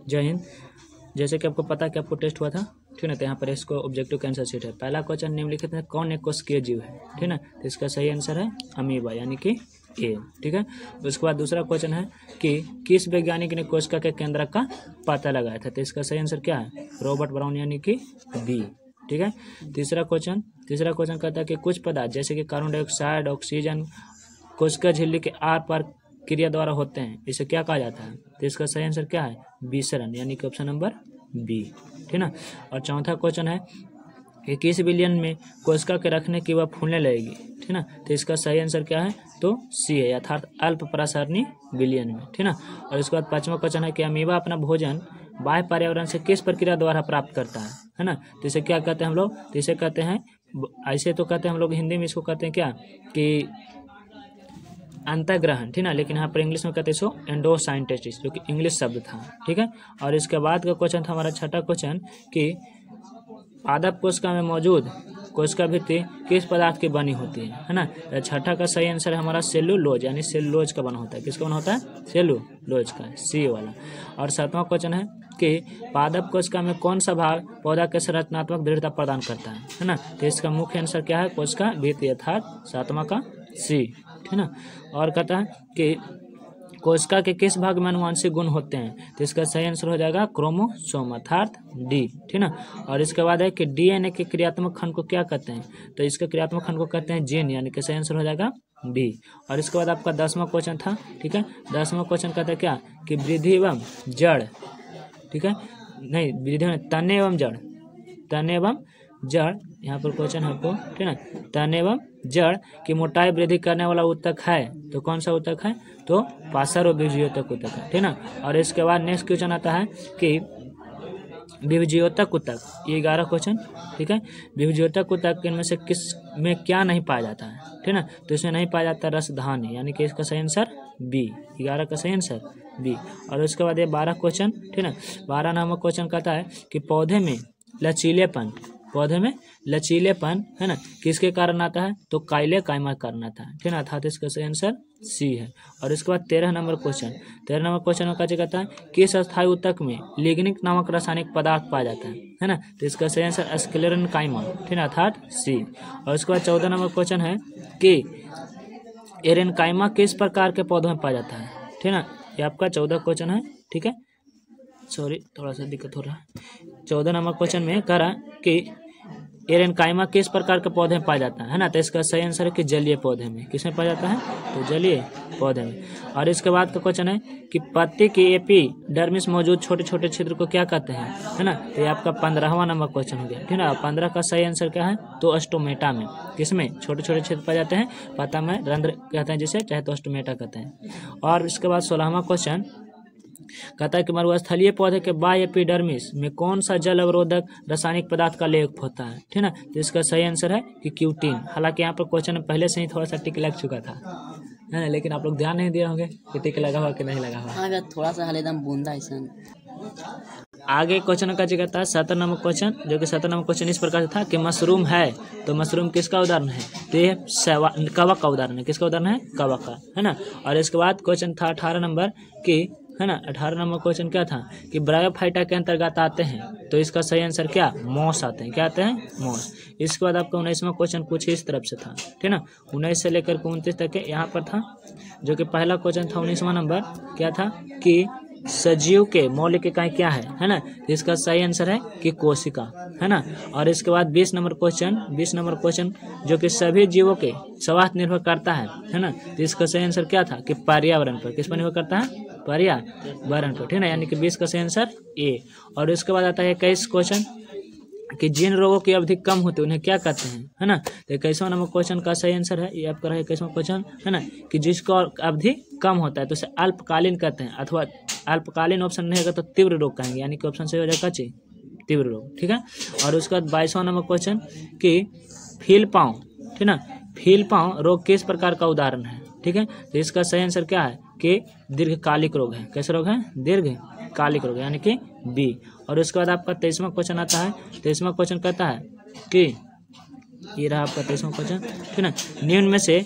जय हिंद। जैसे कि आपको पता है कि आपको टेस्ट हुआ था, ठीक है, तो यहाँ पर इसको ऑब्जेक्टिव का आंसर शीट है। पहला क्वेश्चन निम्नलिखित में कौन एक कोशिकीय जीव है, ठीक है, तो इसका सही आंसर है अमीबा यानी कि ए, ठीक है। उसके बाद दूसरा क्वेश्चन है कि किस वैज्ञानिक ने कोशिका के केंद्र का पता लगाया था, तो इसका सही आंसर क्या है, रॉबर्ट ब्राउन यानी कि बी, ठीक है। तीसरा क्वेश्चन कहता है कि कुछ पदार्थ जैसे कि कार्बन डाइऑक्साइड, ऑक्सीजन कोशिका झिल्ली के आर पार क्रिया द्वारा होते हैं, इसे क्या कहा जाता है, तो इसका सही आंसर क्या है, विसरण यानी कि ऑप्शन नंबर बी, ठीक ना। और चौथा क्वेश्चन है कि किस बिलियन में कोशिका के रखने की वह फूलने लगेगी, ठीक ना, तो इसका सही आंसर क्या है, तो सी है, अर्थात अल्प प्रसारणी बिलियन में, ठीक ना। और इसके बाद पांचवा क्वेश्चन है कि अमीबा अपना भोजन बाह्य पर्यावरण से किस प्रक्रिया द्वारा प्राप्त करता है ना, तो इसे क्या कहते हैं हम लोग, तो इसे कहते हैं, ऐसे तो कहते हैं हम लोग हिंदी में इसको कहते हैं क्या कि अंतःग्रहण, ठीक ना, लेकिन यहाँ पर इंग्लिश में कहते हैं इसको एंडोसाइंटेसिस, जो कि इंग्लिश शब्द था, ठीक है। और इसके बाद का क्वेश्चन था हमारा छठा क्वेश्चन कि पादप कोशिका में मौजूद कोशिका भित्ति किस पदार्थ की बनी होती है ना, छठा का सही आंसर है हमारा सेलुलोज यानी सेलुलोज का बना होता है, किसका बना होता है, सेलुलोज का, सी वाला। और सातवां क्वेश्चन है कि पादप कोशिका में कौन सा भाग पौधा के संरचनात्मक दृढ़ता प्रदान करता है ना, तो इसका मुख्य आंसर क्या है, कोशिका भित्ति, अर्थात सातवां का सी, ठीक ना। और कहता है कि कोशिका के किस भाग में आनुवांशिक गुण होते हैं, तो इसका सही आंसर हो जाएगा क्रोमोसोम, अर्थात डी, ठीक ना। और इसके बाद है कि डीएनए के क्रियात्मक खंड को क्या कहते हैं, तो इसके क्रियात्मक खंड को कहते हैं जीन, यानी कि सही आंसर हो जाएगा बी। और इसके बाद आपका 10वां क्वेश्चन था, ठीक है, 10वां क्वेश्चन कहता है क्या कि वृद्धि एवं जड़, ठीक है, नहीं वृद्धि में तने एवं जड़, तने एवं जड़, यहाँ पर क्वेश्चन है आपको, ठीक है, तने एवं जड़ की मोटाई वृद्धि करने वाला ऊतक है, तो कौन सा ऊतक है, तो पार्श्वविभज्योतक ऊतक है, ठीक ना। और इसके बाद नेक्स्ट क्वेश्चन आता है कि विभज्योतक ऊतक, ये 11 क्वेश्चन, ठीक है, विभज्योतक ऊतक इनमें से किस में क्या नहीं पाया जाता है, ठीक ना, तो इसमें नहीं पाया जाता रसधानी, यानी कि इसका सही आंसर बी, 11 का सही आंसर बी। और उसके बाद ये 12 क्वेश्चन, ठीक ना, 12 नंबर क्वेश्चन कहता है कि पौधे में लचीलेपन है ना किसके कारण आता है, तो काइले काइमा कारण आता है, ठीक है, अर्थात इसका सही आंसर सी है। और इसके बाद 13 नंबर क्वेश्चन में कहता है किस अस्थायी ऊतक में लिग्निन नामक रासायनिक पदार्थ पाया जाता है ना, तो इसका सही आंसर स्क्लेरन काइमा, ठीक है, अर्थात सी। और उसके बाद 14 नंबर क्वेश्चन है कि एरेनकाइमा किस प्रकार के पौधों में पाया जाता है, ठीक है, ये आपका 14 क्वेश्चन है, ठीक है, सॉरी थोड़ा सा दिक्कत हो रहा है। 14 नंबर क्वेश्चन में कह रहा कि एरेनकाइमा किस प्रकार के पौधे में पाया जाता है ना, तो इसका सही आंसर है कि जलीय पौधे में, किसमें पाया जाता है, तो जलीय पौधे में। और इसके बाद का क्वेश्चन है कि पत्ती की एपिडर्मिस मौजूद छोटे छोटे छिद्र को क्या कहते हैं, है ना, तो ये आपका 15वां नंबर क्वेश्चन हो गया, ठीक है। 15 का सही आंसर क्या है, तो स्टोमेटा में, किसमें छोटे छोटे छिद्र पाए जाते हैं, पत्ता में रंध्र कहते हैं जिसे, चाहे तो स्टोमेटा कहते हैं। और इसके बाद 16वां क्वेश्चन कहता है कि मरुस्थलीय पौधे के बाह्य एपिडर्मिस में कौन सा जल अवरोधक रासायनिक पदार्थ का लेप होता है, ठीक है ना, तो इसका सही आंसर है कि क्यूटीन। हालांकि यहाँ पर क्वेश्चन में पहले से ही थोड़ा सा टिक लग चुका था, है ना, लेकिन आप लोग ध्यान नहीं दिए होंगे कि टिक लगा हुआ कि नहीं लगा हुआ, हाँ थोड़ा सा हले दम बूंदा ऐसा। आगे क्वेश्चन का कहता है 17 नंबर क्वेश्चन, जो कि 17 नंबर क्वेश्चन इस प्रकार से था कि मशरूम है, तो मशरूम किसका उदाहरण है, तो ये कवक का उदाहरण है, किसका उदाहरण है, कवक का, है ना। और इसके बाद क्वेश्चन था 18 नंबर की, है ना, 18 नंबर क्वेश्चन क्या था कि ब्रायोफाइटा के अंतर्गत आते हैं, तो इसका सही आंसर क्या, मॉस आते हैं, क्या आते हैं, मॉस। इसके बाद आपका 19वां क्वेश्चन कुछ इस तरफ से था, ठीक ना, 19 से लेकर 29 तक के यहाँ पर था, जो कि पहला क्वेश्चन था 19वां नंबर क्या था कि सजीव के मौलिक इकाई क्या है ना, तो इसका सही आंसर है कि कोशिका, है ना। और इसके बाद 20 नंबर क्वेश्चन जो कि सभी जीवों के स्वास्थ्य निर्भर करता है ना, तो इसका सही आंसर क्या था कि पर्यावरण पर, किस पर निर्भर करता है, पर्यावरण पर, ठीक है, यानी कि 20 का सही आंसर ए। और इसके बाद आता है 21 क्वेश्चन कि जिन रोगों की अवधि कम होती है उन्हें क्या कहते हैं, है ना, तो 21वां नंबर क्वेश्चन का सही आंसर है ये आपका 21वां क्वेश्चन, है ना, कि जिसका अवधि कम होता है तो उसे अल्पकालीन कहते हैं, अथवा अल्पकालीन ऑप्शन नहीं होगा तो तीव्र रोग कहेंगे, यानी कि ऑप्शन सही हो जाएगा ची, तीव्र रोग, ठीक है। और उसके बाद 22वां नंबर क्वेश्चन कि फील पाँव, ठीक ना, फील पाँव रोग किस प्रकार का उदाहरण है, ठीक है, तो इसका सही आंसर क्या है कि दीर्घकालिक रोग है, कैसे रोग है, दीर्घकालिक रोग, यानी कि बी। और उसके बाद आपका 23वां क्वेश्चन आता है, 23वां क्वेश्चन कहता है कि ये रहा आपका 23वां क्वेश्चन, ठीक है, निम्न में से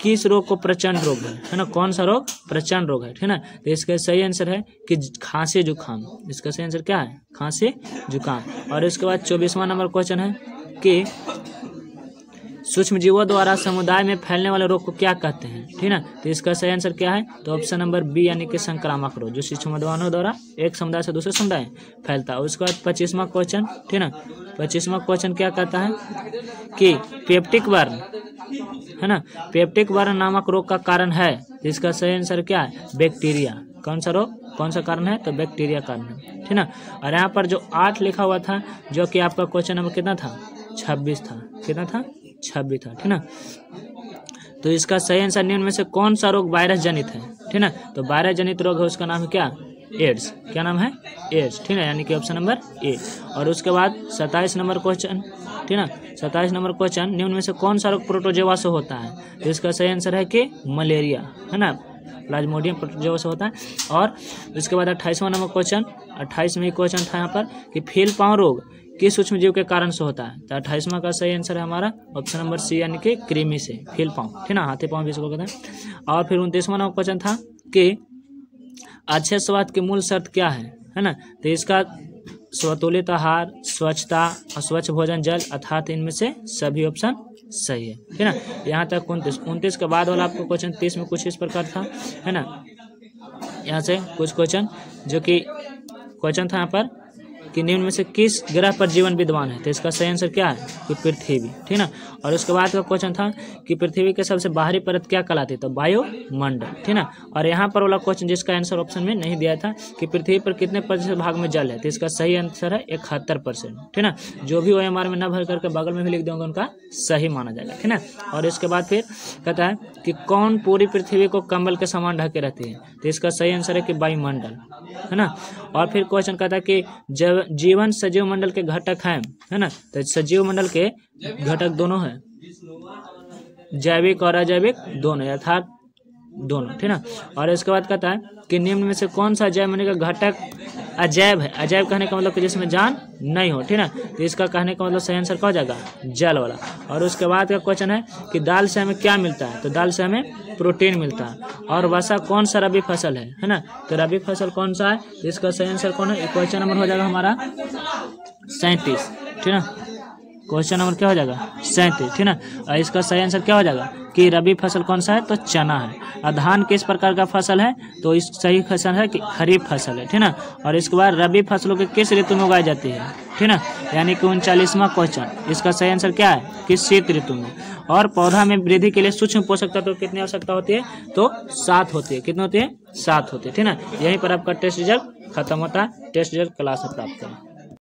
किस रोग को प्रचंड रोग है ना, कौन सा रोग प्रचंड रोग है, ठीक है ना। तो इसका सही आंसर है कि खांसी जुकाम। इसका सही आंसर क्या है, खांसी जुकाम। और इसके बाद 24वां नंबर क्वेश्चन है कि सूक्ष्म जीवों द्वारा समुदाय में फैलने वाले रोग को क्या कहते हैं, ठीक है ना। तो इसका सही आंसर क्या है, तो ऑप्शन नंबर बी यानी कि संक्रामक रोग, जो सूक्ष्म जीवों द्वारा एक समुदाय से दूसरे समुदाय फैलता है। उसके बाद 25वां क्वेश्चन, ठीक है ना। 25वां क्वेश्चन क्या कहता है कि पेप्टिक बर्न, है ना, पेप्टिक बर्न नामक रोग का कारण है। तो इसका सही आंसर क्या है, बैक्टीरिया। कौन सा रोग, कौन सा कारण है, तो बैक्टीरिया कारण है, ठीक ना। और यहाँ पर जो 8 लिखा हुआ था, जो कि आपका क्वेश्चन नंबर कितना था, 26 था, कितना था, 26 था, ठीक ना। तो इसका सही आंसर निम्न में से कौन सा रोग वायरस जनित है, ठीक ना। तो वायरस जनित रोग है, उसका नाम है क्या, एड्स। क्या नाम है, एड्स, ठीक है, यानी कि ऑप्शन नंबर ए। और उसके बाद 27 नंबर क्वेश्चन, ठीक ना। 27 नंबर क्वेश्चन, निम्न में से कौन सा रोग प्रोटोजोआ से होता है। तो इसका सही आंसर है कि मलेरिया, है ना, प्लाज्मोडियम प्रोटोजोआ से होता है। और उसके बाद 28वां नंबर क्वेश्चन, 28 में क्वेश्चन था यहाँ पर कि फील-पाँव रोग किस सूक्ष्म जीव के कारण से होता है। तो 28वां का सही आंसर है हमारा ऑप्शन नंबर सी यानी कि कृमि से, फील-पाँव, ठीक ना, हाथी पाँव भी इसको कहते हैं। और फिर 29वां नंबर क्वेश्चन था कि अच्छे स्वास्थ्य की मूल शर्त क्या है ना। तो इसका स्वतुलित आहार, स्वच्छता और स्वच्छ भोजन जल, अर्थात इनमें से सभी ऑप्शन सही है, ठीक ना। यहाँ तक 29 के बाद वाला आपको क्वेश्चन 30 में कुछ इस प्रकार था, है ना। यहाँ से कुछ क्वेश्चन जो कि क्वेश्चन था यहाँ पर कि निम्न में से किस ग्रह पर जीवन विद्यमान है। तो इसका सही आंसर क्या है कि पृथ्वी, ठीक ना। और उसके बाद का क्वेश्चन था कि पृथ्वी के सबसे बाहरी परत क्या कहलाती है, तो वायुमंडल, ठीक ना। और यहाँ पर वाला क्वेश्चन जिसका आंसर ऑप्शन में नहीं दिया था कि पृथ्वी पर कितने प्रतिशत भाग में जल है। तो इसका सही आंसर है 71%, ठीक ना। जो भी OMR में न भर करके बगल में भी लिख देंगे उनका सही माना जाएगा, ठीक ना। और इसके बाद फिर कहता है कि कौन पूरी पृथ्वी को कंबल के समान ढके रहती है। तो इसका सही आंसर है कि वायुमंडल, है ना। और फिर क्वेश्चन कहता है कि जब जीवन सजीव मंडल के घटक हैं, है ना। तो सजीव मंडल के घटक दोनों हैं, जैविक और अजैविक दोनों, अर्थात दोनों, ठीक ना। और इसके बाद कहता है कि निम्न में से कौन सा जैव मंडल का घटक अजैव है। अजैव कहने का मतलब कि जिसमें जान नहीं हो, ठीक ना। तो इसका कहने का मतलब सही आंसर क्या हो जाएगा, जल वाला। और उसके बाद का क्वेश्चन है कि दाल से हमें क्या मिलता है। तो दाल से हमें प्रोटीन मिलता है। और वसा कौन सा रबी फसल है ना। तो रबी फसल कौन सा है, तो इसका सही आंसर कौन है, क्वेश्चन नंबर हो जाएगा हमारा 37, ठीक ना। क्वेश्चन नंबर क्या हो जाएगा, 37, ठीक ना। और इसका सही आंसर क्या हो जाएगा कि रबी फसल कौन सा है, तो चना है। और धान किस प्रकार का फसल है, तो इस सही फसल है कि खरीफ फसल है, ठीक ना। और इसके बाद रबी फसलों के किस ऋतु में उगाई जाती है, ठीक ना, यानी कि 39वां क्वेश्चन, इसका सही आंसर क्या है कि शीत ऋतु में। और पौधा में वृद्धि के लिए सूक्ष्म पोषक तत्व कितनी आवश्यकता होती है, तो 7 होती है। कितनी होती है, 7 होती है, ठीक ना। यहीं पर आपका टेस्ट रिजल्ट खत्म होता है। टेस्ट रिजल्ट क्लास में प्राप्त करें।